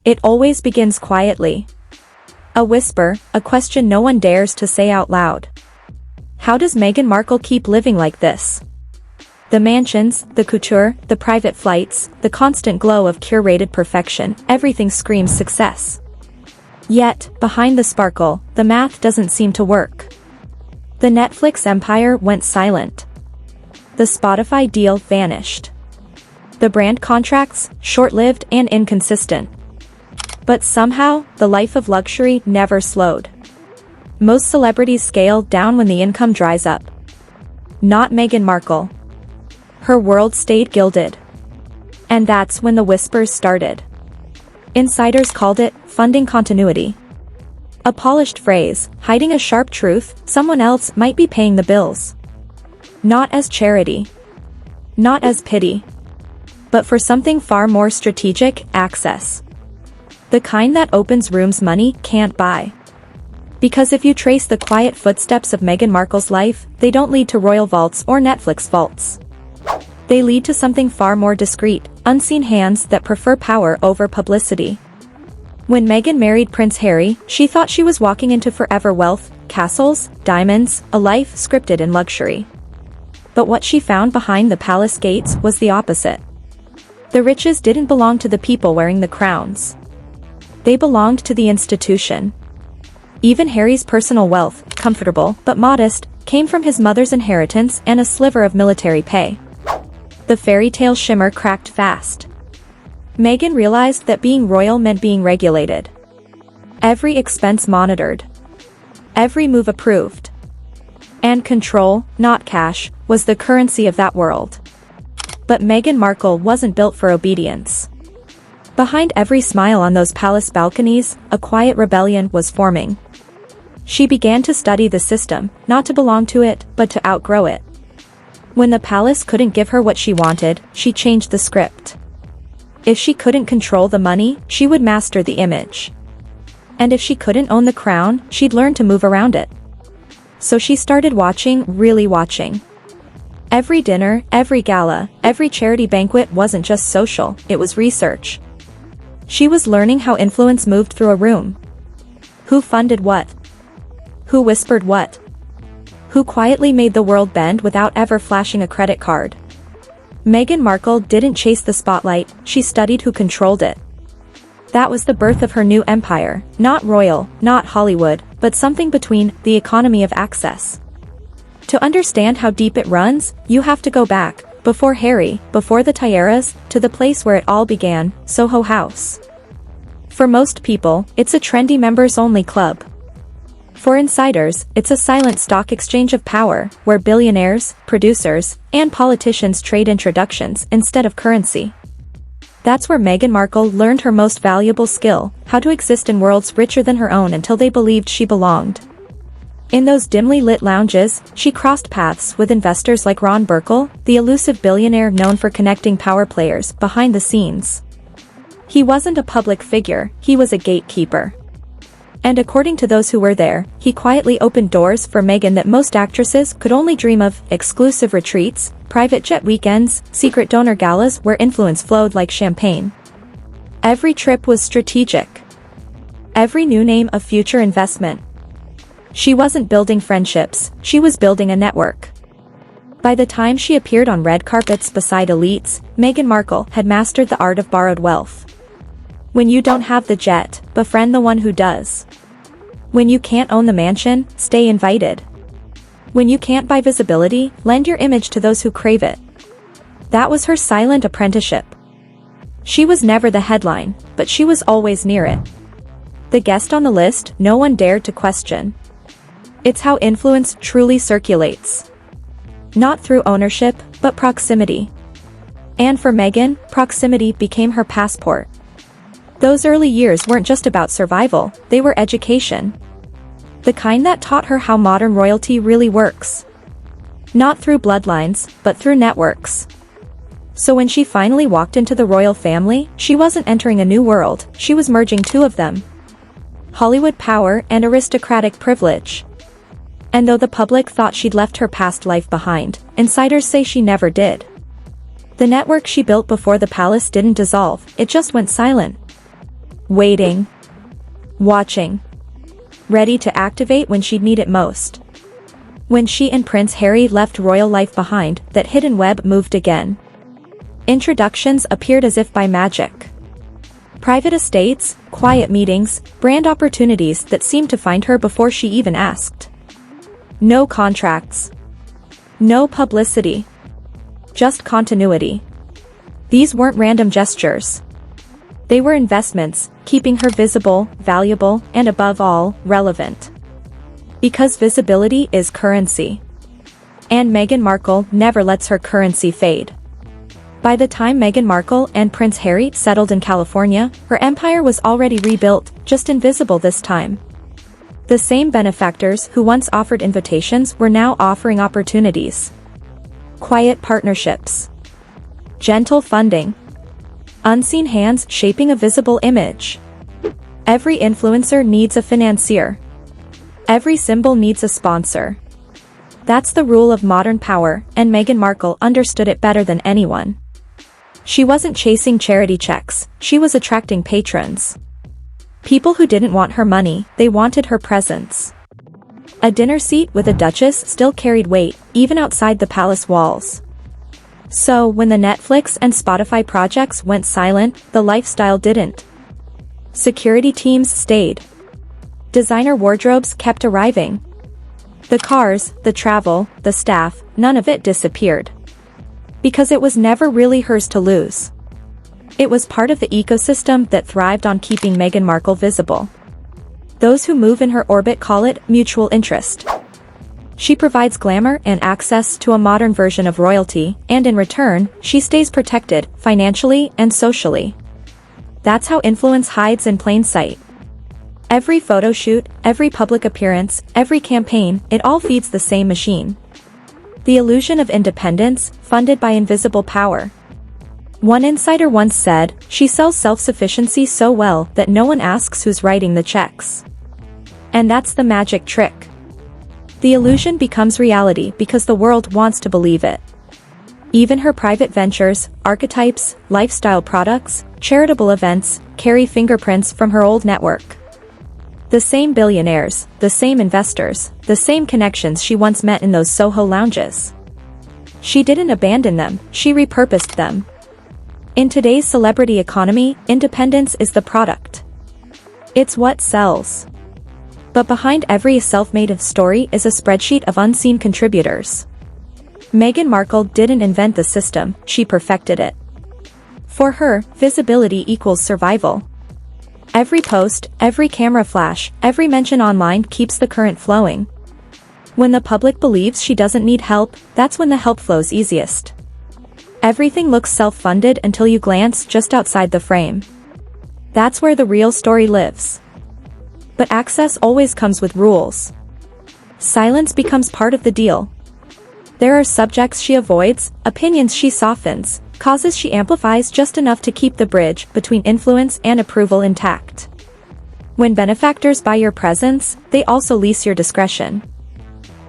It always begins quietly. A whisper, a question no one dares to say out loud. How does Meghan Markle keep living like this? The mansions, the couture, the private flights, the constant glow of curated perfection, everything screams success. Yet, behind the sparkle, the math doesn't seem to work. The Netflix empire went silent. The Spotify deal vanished. The brand contracts, short-lived and inconsistent. But somehow, the life of luxury never slowed. Most celebrities scale down when the income dries up. Not Meghan Markle. Her world stayed gilded. And that's when the whispers started. Insiders called it funding continuity. A polished phrase, hiding a sharp truth, someone else might be paying the bills. Not as charity. Not as pity. But for something far more strategic, access. The kind that opens rooms money can't buy. Because if you trace the quiet footsteps of Meghan Markle's life, they don't lead to royal vaults or Netflix vaults. They lead to something far more discreet, unseen hands that prefer power over publicity. When Meghan married Prince Harry, she thought she was walking into forever wealth, castles, diamonds, a life scripted in luxury. But what she found behind the palace gates was the opposite. The riches didn't belong to the people wearing the crowns. They belonged to the institution. Even Harry's personal wealth, comfortable but modest, came from his mother's inheritance and a sliver of military pay. The fairy tale shimmer cracked fast. Meghan realized that being royal meant being regulated. Every expense monitored. Every move approved. And control, not cash, was the currency of that world. But Meghan Markle wasn't built for obedience. Behind every smile on those palace balconies, a quiet rebellion was forming. She began to study the system, not to belong to it, but to outgrow it. When the palace couldn't give her what she wanted, she changed the script. If she couldn't control the money, she would master the image. And if she couldn't own the crown, she'd learn to move around it. So she started watching, really watching. Every dinner, every gala, every charity banquet wasn't just social, it was research. She was learning how influence moved through a room. Who funded what? Who whispered what? Who quietly made the world bend without ever flashing a credit card? Meghan Markle didn't chase the spotlight, she studied who controlled it. That was the birth of her new empire, not royal, not Hollywood, but something between, the economy of access. To understand how deep it runs, you have to go back, before Harry, before the Tiaras, to the place where it all began, Soho House. For most people, it's a trendy members-only club. For insiders, it's a silent stock exchange of power, where billionaires, producers, and politicians trade introductions instead of currency. That's where Meghan Markle learned her most valuable skill, how to exist in worlds richer than her own until they believed she belonged. In those dimly lit lounges, she crossed paths with investors like Ron Burkle, the elusive billionaire known for connecting power players behind the scenes. He wasn't a public figure, he was a gatekeeper. And according to those who were there, he quietly opened doors for Meghan that most actresses could only dream of: exclusive retreats, private jet weekends, secret donor galas where influence flowed like champagne. Every trip was strategic. Every new name a future investment. She wasn't building friendships, she was building a network. By the time she appeared on red carpets beside elites, Meghan Markle had mastered the art of borrowed wealth. When you don't have the jet, befriend the one who does. When you can't own the mansion, stay invited. When you can't buy visibility, lend your image to those who crave it. That was her silent apprenticeship. She was never the headline, but she was always near it. The guest on the list, no one dared to question. It's how influence truly circulates. Not through ownership, but proximity. And for Meghan, proximity became her passport. Those early years weren't just about survival, they were education. The kind that taught her how modern royalty really works. Not through bloodlines, but through networks. So when she finally walked into the royal family, she wasn't entering a new world, she was merging two of them. Hollywood power and aristocratic privilege. And though the public thought she'd left her past life behind, insiders say she never did. The network she built before the palace didn't dissolve, it just went silent. Waiting. Watching. Ready to activate when she'd need it most. When she and Prince Harry left royal life behind, that hidden web moved again. Introductions appeared as if by magic. Private estates, quiet meetings, brand opportunities that seemed to find her before she even asked. No contracts. No publicity. Just continuity. These weren't random gestures. They were investments, keeping her visible, valuable, and above all, relevant. Because visibility is currency. And Meghan Markle never lets her currency fade. By the time Meghan Markle and Prince Harry settled in California, her empire was already rebuilt, just invisible this time. The same benefactors who once offered invitations were now offering opportunities. Quiet partnerships. Gentle funding. Unseen hands shaping a visible image. Every influencer needs a financier. Every symbol needs a sponsor. That's the rule of modern power, and Meghan Markle understood it better than anyone. She wasn't chasing charity checks, she was attracting patrons. People who didn't want her money, they wanted her presence. A dinner seat with a duchess still carried weight, even outside the palace walls. So, when the Netflix and Spotify projects went silent, the lifestyle didn't. Security teams stayed. Designer wardrobes kept arriving. The cars, the travel, the staff, none of it disappeared. Because it was never really hers to lose. It was part of the ecosystem that thrived on keeping Meghan Markle visible. Those who move in her orbit call it mutual interest. She provides glamour and access to a modern version of royalty, and in return, she stays protected, financially and socially. That's how influence hides in plain sight. Every photo shoot, every public appearance, every campaign, it all feeds the same machine. The illusion of independence, funded by invisible power. One insider once said, she sells self-sufficiency so well that no one asks who's writing the checks. And that's the magic trick. The illusion becomes reality because the world wants to believe it. Even her private ventures, archetypes, lifestyle products, charitable events, carry fingerprints from her old network. The same billionaires, the same investors, the same connections she once met in those Soho lounges. She didn't abandon them, she repurposed them. In today's celebrity economy, independence is the product. It's what sells. But behind every self-made story is a spreadsheet of unseen contributors. Meghan Markle didn't invent the system, she perfected it. For her, visibility equals survival. Every post, every camera flash, every mention online keeps the current flowing. When the public believes she doesn't need help, that's when the help flows easiest. Everything looks self-funded until you glance just outside the frame. That's where the real story lives. But access always comes with rules. Silence becomes part of the deal. There are subjects she avoids, opinions she softens, causes she amplifies just enough to keep the bridge between influence and approval intact. When benefactors buy your presence, they also lease your discretion.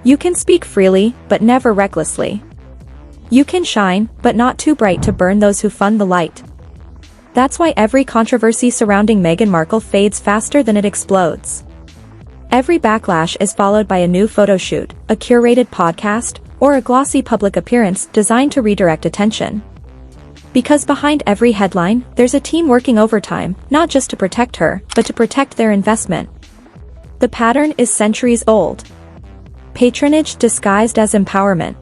You can speak freely, but never recklessly. You can shine, but not too bright to burn those who fund the light. That's why every controversy surrounding Meghan Markle fades faster than it explodes. Every backlash is followed by a new photo shoot, a curated podcast, or a glossy public appearance designed to redirect attention. Because behind every headline, there's a team working overtime, not just to protect her, but to protect their investment. The pattern is centuries old. Patronage disguised as empowerment.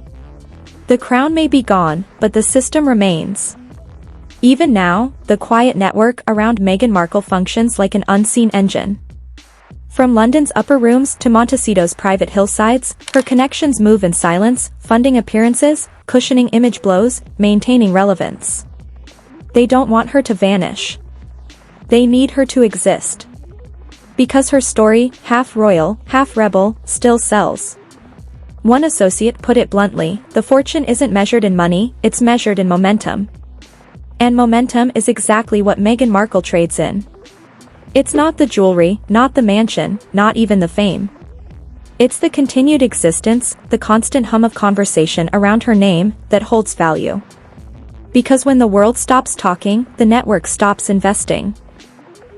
The crown may be gone, but the system remains. Even now, the quiet network around Meghan Markle functions like an unseen engine. From London's upper rooms to Montecito's private hillsides, her connections move in silence, funding appearances, cushioning image blows, maintaining relevance. They don't want her to vanish. They need her to exist. Because her story, half royal, half rebel, still sells. One associate put it bluntly, the fortune isn't measured in money, it's measured in momentum. And momentum is exactly what Meghan Markle trades in. It's not the jewelry, not the mansion, not even the fame. It's the continued existence, the constant hum of conversation around her name, that holds value. Because when the world stops talking, the network stops investing.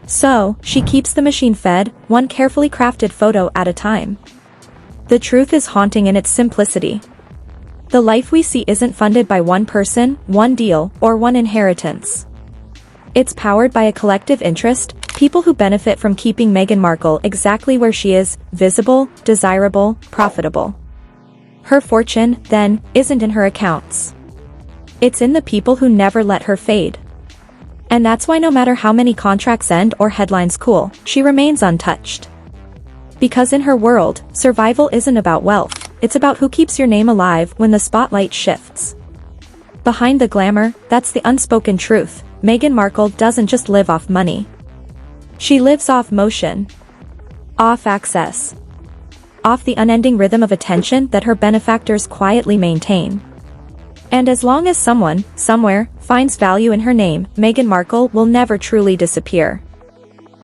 So, she keeps the machine fed, one carefully crafted photo at a time. The truth is haunting in its simplicity. The life we see isn't funded by one person, one deal, or one inheritance. It's powered by a collective interest, people who benefit from keeping Meghan Markle exactly where she is, visible, desirable, profitable. Her fortune, then, isn't in her accounts. It's in the people who never let her fade. And that's why no matter how many contracts end or headlines cool, she remains untouched. Because in her world, survival isn't about wealth, it's about who keeps your name alive when the spotlight shifts. Behind the glamour, that's the unspoken truth, Meghan Markle doesn't just live off money. She lives off motion. Off access. Off the unending rhythm of attention that her benefactors quietly maintain. And as long as someone, somewhere, finds value in her name, Meghan Markle will never truly disappear.